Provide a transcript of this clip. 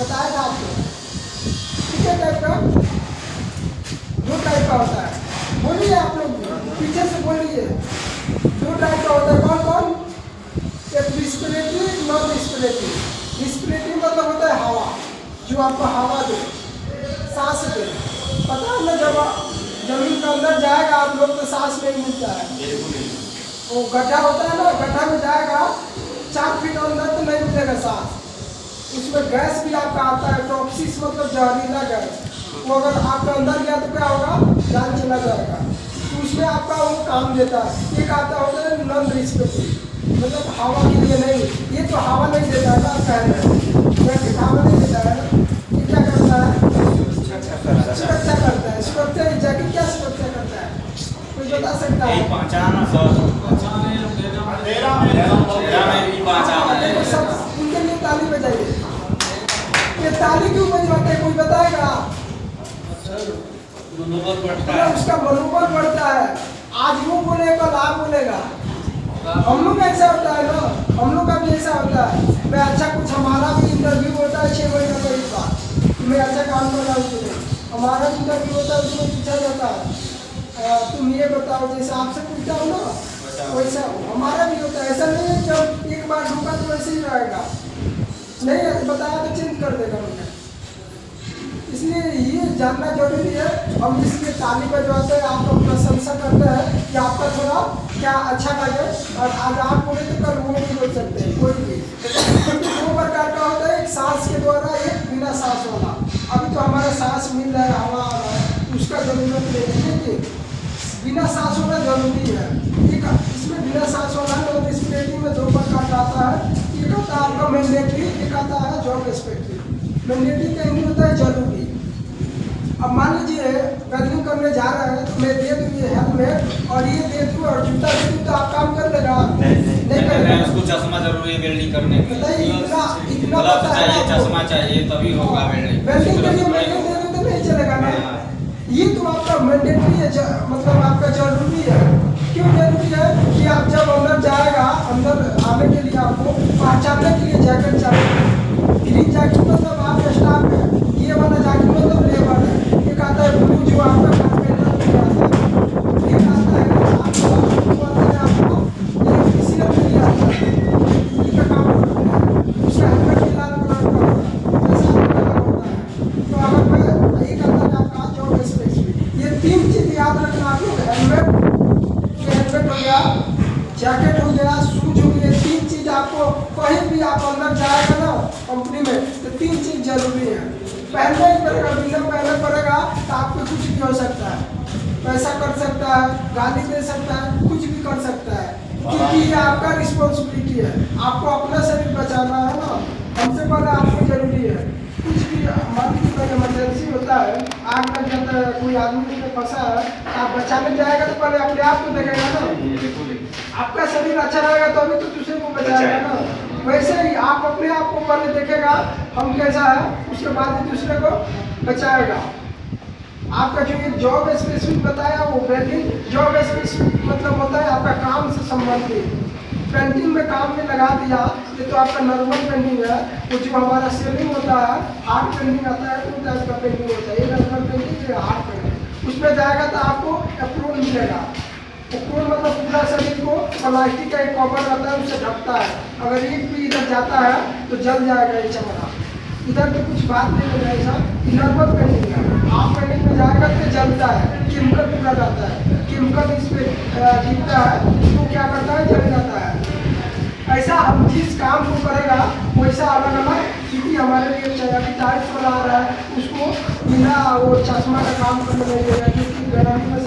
बताया था आपको। कितने टाइप का? 2 टाइप का होता है। बोलिए आप लोग पीछे से बोलिए। 2 टाइप का होता है। कौन कौन? एक रिस्पिरेटरी, नॉन रिस्पिरेटरी। रिस्पिरेटरी मतलब होता है हवा, जो आपको हवा दे, सांस दे। पता है ना, जब जमीन के अंदर जाएगा आप लोग तो सांस नहीं मिलता है। वो गड्ढा होता है ना, गड्ढा में जाएगा 4 फीट अंदर तो नहीं मिलेगा सांस। उसमें गैस भी आपका आता है, टॉक्सिस मतलब जहरीला गैस। वो अगर आपके अंदर गया तो क्या होगा? जान चला जाएगा। तो उसमें आपका वो काम देता है। एक आता होता है नॉन रिस्पिरेटरी, मतलब हवा के लिए नहीं। ये तो हवा नहीं देता है ना, कहने हवा नहीं देता है। ये क्या करता है? सुरक्षा करता है। सुरक्षा जैकेट क्या सुरक्षा करता है? कोई बता सकता है? सब उनके लिए ताली बजाइए। ये ताली क्यों बजवाते हैं, कोई बताएगा? उसका मनोबल बढ़ता है। आज वो बोलेगा, कल आप बोलेगा। हम लोग ऐसा होता है ना, हम लोग का भी ऐसा होता है। मैं अच्छा कुछ, हमारा भी इंटरव्यू होता है 6 महीने में एक बार, मैं अच्छा काम कर रहा हूँ। हमारा इंटरव्यू होता है, उसमें पूछा जाता है तुम ये बताओ, जैसे आपसे पूछता हूँ ना वैसा हमारा भी होता है। ऐसा नहीं है जब एक बार ढूंढा तो वैसे ही रहेगा, नहीं बताया तो चेंज कर देगा मुझे। इसलिए ये जानना जरूरी है। हम इसलिए ताली बजवाते हैं, आपका प्रशंसा करते हैं कि आपका थोड़ा क्या अच्छा लगे। और आज आप बोले तो कल वो नहीं बोल सकते हैं, कोई भी। 2 प्रकार का होता है, एक सांस के द्वारा, एक बिना सांस वाला। अभी तो हमारा सांस मिल रहा है, हवा आ रहा है, उसका जरूरत नहीं है कि बिना सांस वाला जरूरी है। ठीक है, इसमें बिना सांस वाला नॉन रिस्पिरेटरी में 2 प्रकार का आता है। एक आता है आपका मैंडेटरी, एक आता है जॉब रिस्पिरेटरी। मैंडेटरी का इंग्लिश होता है जरूरी। अब मान लीजिए वेल्डिंग करने जा रहे हैं, तो मैं दे दूँ ये हेलमेट और ये दे दूँ और जूता दे दूँ, तो आप काम कर लेगा? नहीं करेगा। उसको चश्मा जरूरी है वेल्डिंग करने के लिए। इतना ग्लव्स चाहिए, चश्मा चाहिए, तभी होगा वेल्डिंग। वेल्डिंग के लिए मैं दे दूँ तो नहीं चलेगा ना। ये तो आपका मैंडेटरी है, मतलब आपका जरूरी है। क्यों जरूरी है? कि आप जब अंदर जाएगा, अंदर आने के लिए आपको पहचानने के लिए जैकेट चाहिए। ग्रीन जैकेट मतलब आपका स्टाफ है, ये वाला जैकेट मतलब लेबर है। एक आता है ब्लू, जो आपका कारपेंटर के लिए आता है। एक आता है आपको इलेक्ट्रीशियन के लिए आता है, बिजली का काम करता है। उसका हेलमेट भी लाल कलर का होता है, जैसा कलर होता है। तो अगर मैं एक आता है आपका जॉब स्पेसिफिक, ये 3 चीज याद रखना आप लोग। हेलमेट हो गया, जैकेट हो गया, शूज हो गया। 3 चीज आपको कहीं भी आप अंदर जाएगा ना कंपनी में, तो 3 चीज जरूरी है। पहनना ही पड़ेगा, बिना पहने पड़ेगा तो आपको कुछ भी हो सकता है। पैसा कर सकता है, गाली दे सकता है, कुछ भी कर सकता है, क्योंकि ये आपका रिस्पॉन्सिबिलिटी है। आपको अपना शरीर बचाना है ना, हमसे पहले आपको जरूरी है। कुछ भी मान लीजिए कोई इमरजेंसी होता है, आग लग जाता है, कोई आदमी में फंसा है, आप बचाने जाएगा तो पहले अपने आप को देखेगा ना। आपका शरीर अच्छा रहेगा तो अभी तो दूसरे को बचाएगा ना। वैसे ही आप अपने आप को पहले देखेगा हम कैसा है, उसके बाद ही दूसरे को बचाएगा। आपका जो ये जॉब स्पेसिफिक बताया, वो वेल्डिंग जॉब स्पेसिफिक मतलब होता है आपका काम से संबंधित। पेंटिंग में काम में लगा दिया, ये तो आपका नॉर्मल पेंटिंग है। वो जो हमारा सेलिंग होता है, हार्ड पेंटिंग आता है, 2 टाइप का पेंटिंग होता है। ये नॉर्मल पेंटिंग, ये हार्ड पेंटिंग। उसमें जाएगा तो आपको अप्रूवल मिलेगा। अप्रूवल मतलब पूरा शरीर को प्लास्टिक का एक कवर रहता है, उससे ढकता है। अगर एक भी इधर जाता है तो जल जाएगा ये चमड़ा। इधर तो कुछ बात नहीं है ऐसा, नॉर्मल पेंटिंग है। आप पेंटिंग में जाएगा तो जलता है, केमिकल पूरा जाता है, केमिकल इस पर गिरता है, इसको क्या करता है, जल जाता है। ऐसा हम जिस काम को करेगा वैसा अलग अलग, क्योंकि हमारे लिए अभी टाइल्स वाला आ रहा है, उसको बिना वो चश्मा का काम करने लगेगा, क्योंकि गर्मी में